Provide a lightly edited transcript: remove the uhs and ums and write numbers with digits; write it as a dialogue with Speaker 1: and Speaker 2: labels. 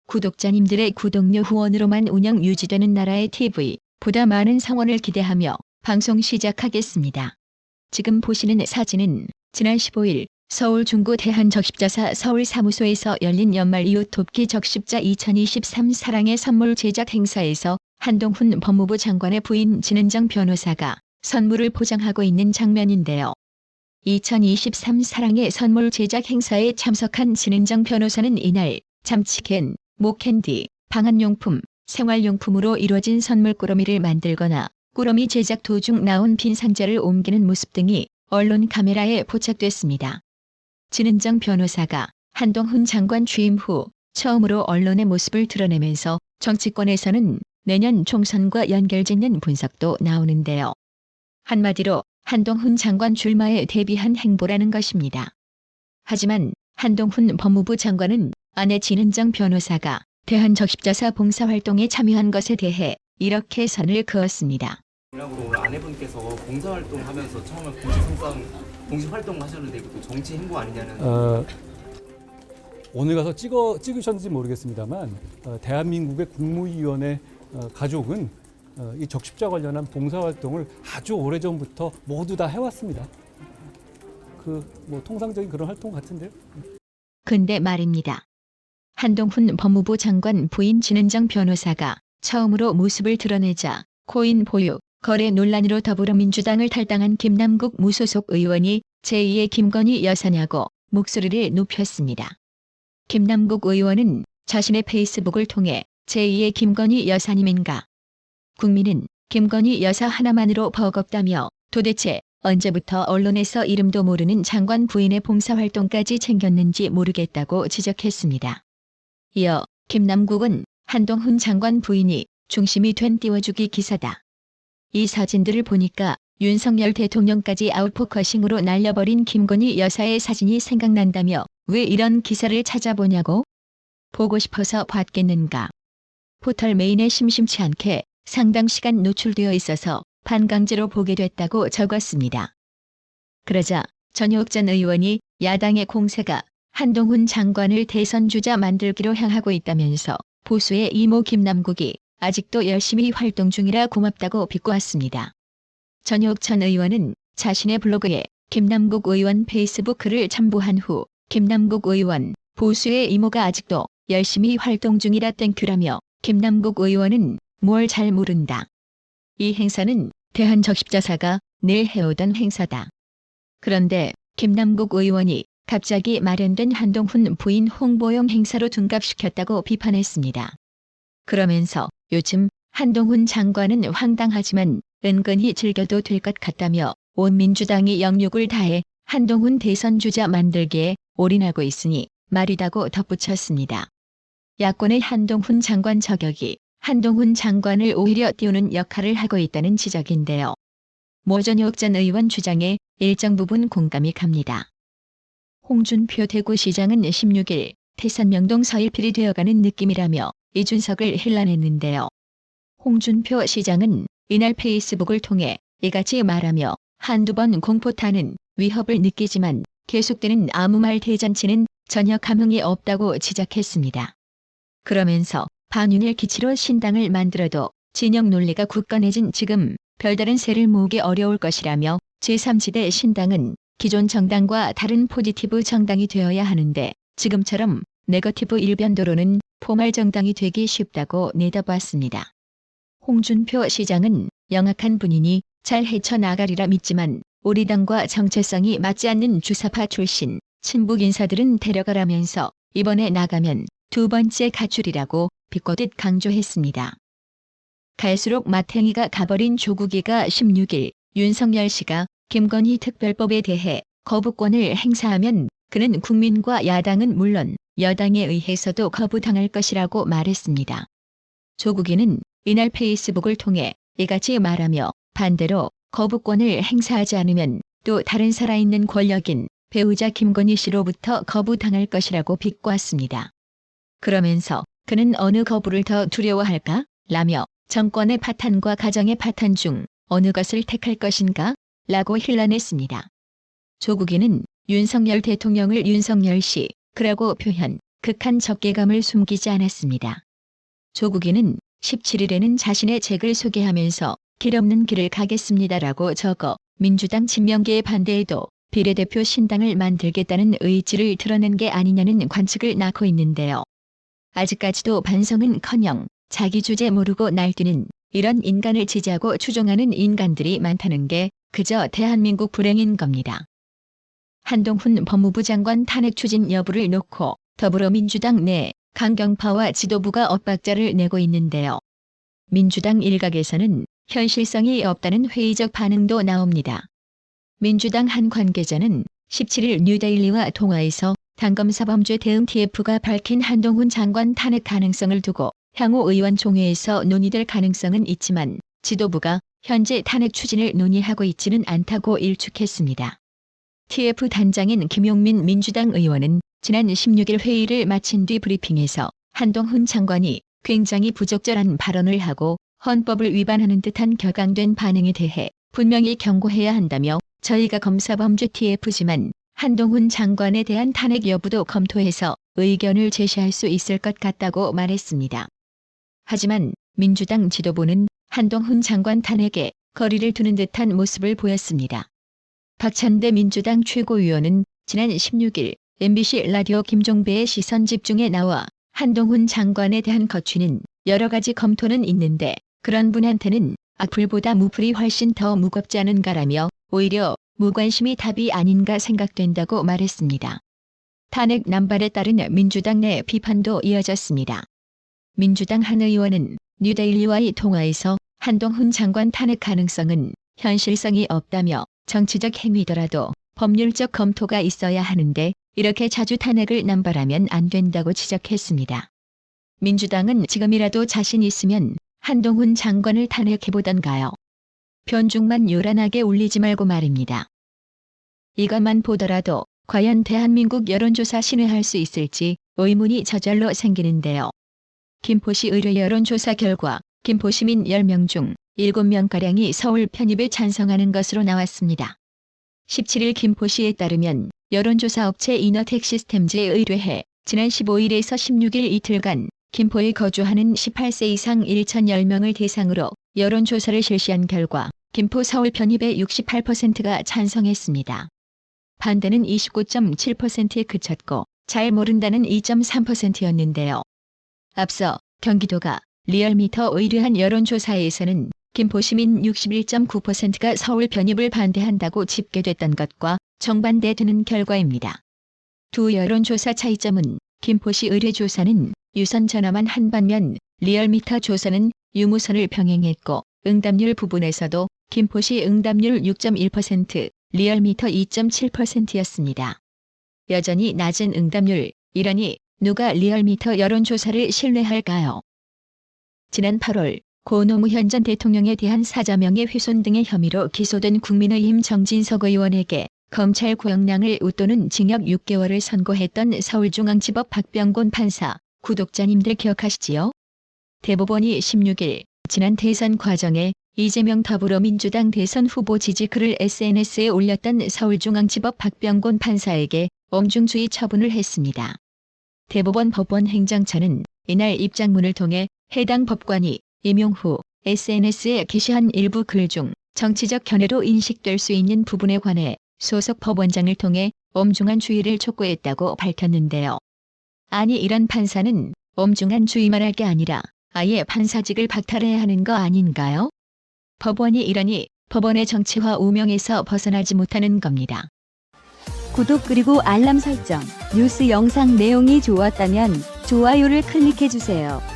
Speaker 1: 구독자님들의 구독료 후원으로만 운영 유지되는 나라의 TV, 보다 많은 성원을 기대하며 방송 시작하겠습니다. 지금 보시는 사진은 지난 15일 서울 중구 대한적십자사 서울사무소에서 열린 연말 이웃 돕기 적십자 2023 사랑의 선물 제작 행사에서 한동훈 법무부 장관의 부인 진은정 변호사가 선물을 포장하고 있는 장면인데요. 2023 사랑의 선물 제작 행사에 참석한 진은정 변호사는 이날 참치캔, 목캔디, 방한용품, 생활용품으로 이루어진 선물 꾸러미를 만들거나 꾸러미 제작 도중 나온 빈 상자를 옮기는 모습 등이 언론 카메라에 포착됐습니다. 진은정 변호사가 한동훈 장관 취임 후 처음으로 언론의 모습을 드러내면서 정치권에서는 내년 총선과 연결짓는 분석도 나오는데요. 한마디로 한동훈 장관 출마에 대비한 행보라는 것입니다. 하지만 한동훈 법무부 장관은 아내 진은정 변호사가 대한적십자사 봉사활동에 참여한 것에 대해 이렇게 선을 그었습니다.
Speaker 2: 오늘 아내분께서 봉사활동하면서 처음에 공식활동 하셨는데 이것도 정치 행보 아니냐는.
Speaker 3: 오늘 가서 찍으셨는지 모르겠습니다만 대한민국의 국무위원의 가족은 이 적십자 관련한 봉사활동을 아주 오래전부터 모두 다 해왔습니다. 통상적인 그런 활동 같은데요.
Speaker 1: 근데 말입니다. 한동훈 법무부 장관 부인 진은정 변호사가 처음으로 모습을 드러내자 코인 보유, 거래 논란으로 더불어민주당을 탈당한 김남국 무소속 의원이 제2의 김건희 여사냐고 목소리를 높였습니다. 김남국 의원은 자신의 페이스북을 통해 제2의 김건희 여사님인가? 국민은 김건희 여사 하나만으로 버겁다며 도대체 언제부터 언론에서 이름도 모르는 장관 부인의 봉사활동까지 챙겼는지 모르겠다고 지적했습니다. 이어 김남국은 한동훈 장관 부인이 중심이 된 띄워주기 기사다. 이 사진들을 보니까 윤석열 대통령까지 아웃포커싱으로 날려버린 김건희 여사의 사진이 생각난다며 왜 이런 기사를 찾아보냐고? 보고 싶어서 봤겠는가? 포털 메인에 심심치 않게 상당 시간 노출되어 있어서 반강제로 보게 됐다고 적었습니다. 그러자 전효옥 전 의원이 야당의 공세가 한동훈 장관을 대선 주자 만들기로 향하고 있다면서 보수의 이모 김남국이 아직도 열심히 활동 중이라 고맙다고 비꼬았습니다. 전효옥 전 의원은 자신의 블로그에 김남국 의원 페이스북 글을 첨부한 후 김남국 의원, 보수의 이모가 아직도 열심히 활동 중이라 땡큐라며 김남국 의원은 뭘 잘 모른다. 이 행사는 대한적십자사가 늘 해오던 행사다. 그런데 김남국 의원이 갑자기 마련된 한동훈 부인 홍보용 행사로 둔갑시켰다고 비판했습니다. 그러면서 요즘 한동훈 장관은 황당하지만 은근히 즐겨도 될 것 같다며 온 민주당이 영육을 다해 한동훈 대선 주자 만들기에 올인하고 있으니 말이다고 덧붙였습니다. 야권의 한동훈 장관 저격이 한동훈 장관을 오히려 띄우는 역할을 하고 있다는 지적인데요. 전효옥 전 의원 주장에 일정 부분 공감이 갑니다. 홍준표 대구시장은 16일 태산명동 서일필이 되어가는 느낌이라며 이준석을 힐난했는데요. 홍준표 시장은 이날 페이스북을 통해 이같이 말하며 한두 번 공포타는 위협을 느끼지만 계속되는 아무 말 대잔치는 전혀 감흥이 없다고 지적했습니다. 그러면서 반윤일 기치로 신당을 만들어도 진영 논리가 굳건해진 지금 별다른 새를 모으기 어려울 것이라며 제3지대 신당은 기존 정당과 다른 포지티브 정당이 되어야 하는데 지금처럼 네거티브 일변도로는 포말 정당이 되기 쉽다고 내다봤습니다. 홍준표 시장은 영악한 분이니 잘 헤쳐나가리라 믿지만 우리 당과 정체성이 맞지 않는 주사파 출신 친북 인사들은 데려가라면서 이번에 나가면 두 번째 가출이라고 비꼬듯 강조했습니다. 갈수록 마탱이가 가버린 조국이가 16일 윤석열 씨가 김건희 특별법에 대해 거부권을 행사하면 그는 국민과 야당은 물론 여당에 의해서도 거부당할 것이라고 말했습니다. 조국이는 이날 페이스북을 통해 이같이 말하며 반대로 거부권을 행사하지 않으면 또 다른 살아있는 권력인 배우자 김건희 씨로부터 거부당할 것이라고 비꼬았습니다. 그러면서 그는 어느 거부를 더 두려워할까? 라며 정권의 파탄과 가정의 파탄 중 어느 것을 택할 것인가? 라고 힐난했습니다. 조국이는 윤석열 대통령을 윤석열 씨, 그라고 표현, 극한 적개감을 숨기지 않았습니다. 조국이는 17일에는 자신의 책을 소개하면서 길 없는 길을 가겠습니다라고 적어 민주당 진명계의 반대에도 비례대표 신당을 만들겠다는 의지를 드러낸 게 아니냐는 관측을 낳고 있는데요. 아직까지도 반성은커녕 자기 주제 모르고 날뛰는 이런 인간을 지지하고 추종하는 인간들이 많다는 게 그저 대한민국 불행인 겁니다. 한동훈 법무부 장관 탄핵 추진 여부를 놓고 더불어민주당 내 강경파와 지도부가 엇박자를 내고 있는데요. 민주당 일각에서는 현실성이 없다는 회의적 반응도 나옵니다. 민주당 한 관계자는 17일 뉴데일리와 통화에서 당검사범죄 대응 TF가 밝힌 한동훈 장관 탄핵 가능성을 두고 향후 의원총회에서 논의될 가능성은 있지만 지도부가 현재 탄핵 추진을 논의하고 있지는 않다고 일축했습니다. TF 단장인 김용민 민주당 의원은 지난 16일 회의를 마친 뒤 브리핑에서 한동훈 장관이 굉장히 부적절한 발언을 하고 헌법을 위반하는 듯한 격앙된 반응에 대해 분명히 경고해야 한다며 저희가 검사범죄 TF지만 한동훈 장관에 대한 탄핵 여부도 검토해서 의견을 제시할 수 있을 것 같다고 말했습니다. 하지만 민주당 지도부는 한동훈 장관 탄핵에 거리를 두는 듯한 모습을 보였습니다. 박찬대 민주당 최고위원은 지난 16일 MBC 라디오 김종배의 시선집중에 나와 한동훈 장관에 대한 거취는 여러 가지 검토는 있는데 그런 분한테는 악플보다 무플이 훨씬 더 무겁지 않은가라며 오히려 무관심이 답이 아닌가 생각된다고 말했습니다. 탄핵 남발에 따른 민주당 내 비판도 이어졌습니다. 민주당 한 의원은 뉴데일리와의 통화에서 한동훈 장관 탄핵 가능성은 현실성이 없다며 정치적 행위더라도 법률적 검토가 있어야 하는데 이렇게 자주 탄핵을 남발하면 안 된다고 지적했습니다. 민주당은 지금이라도 자신 있으면 한동훈 장관을 탄핵해보던가요. 변죽만 요란하게 울리지 말고 말입니다. 이것만 보더라도 과연 대한민국 여론조사 신뢰할 수 있을지 의문이 저절로 생기는데요. 김포시 의뢰 여론조사 결과 김포 시민 10명 중 7명가량이 서울 편입에 찬성하는 것으로 나왔습니다. 17일 김포시에 따르면 여론조사 업체 이너텍시스템즈에 의뢰해 지난 15일에서 16일 이틀간 김포에 거주하는 18세 이상 1,010명을 대상으로 여론조사를 실시한 결과 김포 서울 편입의 68%가 찬성했습니다. 반대는 29.7%에 그쳤고 잘 모른다는 2.3%였는데요. 앞서 경기도가 리얼미터 의뢰한 여론조사에서는 김포 시민 61.9%가 서울 편입을 반대한다고 집계됐던 것과 정반대되는 결과입니다. 두 여론조사 차이점은 김포시 의뢰조사는 유선 전화만 한 반면 리얼미터 조사는 유무선을 병행했고 응답률 부분에서도 김포시 응답률 6.1%, 리얼미터 2.7%였습니다. 여전히 낮은 응답률, 이러니 누가 리얼미터 여론조사를 신뢰할까요? 지난 8월 고 노무현 전 대통령에 대한 사자명예 훼손 등의 혐의로 기소된 국민의힘 정진석 의원에게 검찰 구형량을 웃도는 징역 6개월을 선고했던 서울중앙지법 박병곤 판사, 구독자님들 기억하시지요? 대법원이 16일 지난 대선 과정에 이재명 더불어민주당 대선 후보 지지 글을 SNS에 올렸던 서울중앙지법 박병곤 판사에게 엄중주의 처분을 했습니다. 대법원 법원행정처는 이날 입장문을 통해 해당 법관이 임용 후 SNS에 게시한 일부 글 중 정치적 견해로 인식될 수 있는 부분에 관해 소속 법원장을 통해 엄중한 주의를 촉구했다고 밝혔는데요. 아니 이런 판사는 엄중한 주의만 할 게 아니라 아예 판사직을 박탈해야 하는 거 아닌가요? 법원이 이러니 법원의 정치화 우명에서 벗어나지 못하는 겁니다.
Speaker 4: 구독 그리고 알람 설정, 뉴스 영상 내용이 좋았다면 좋아요를 클릭해주세요.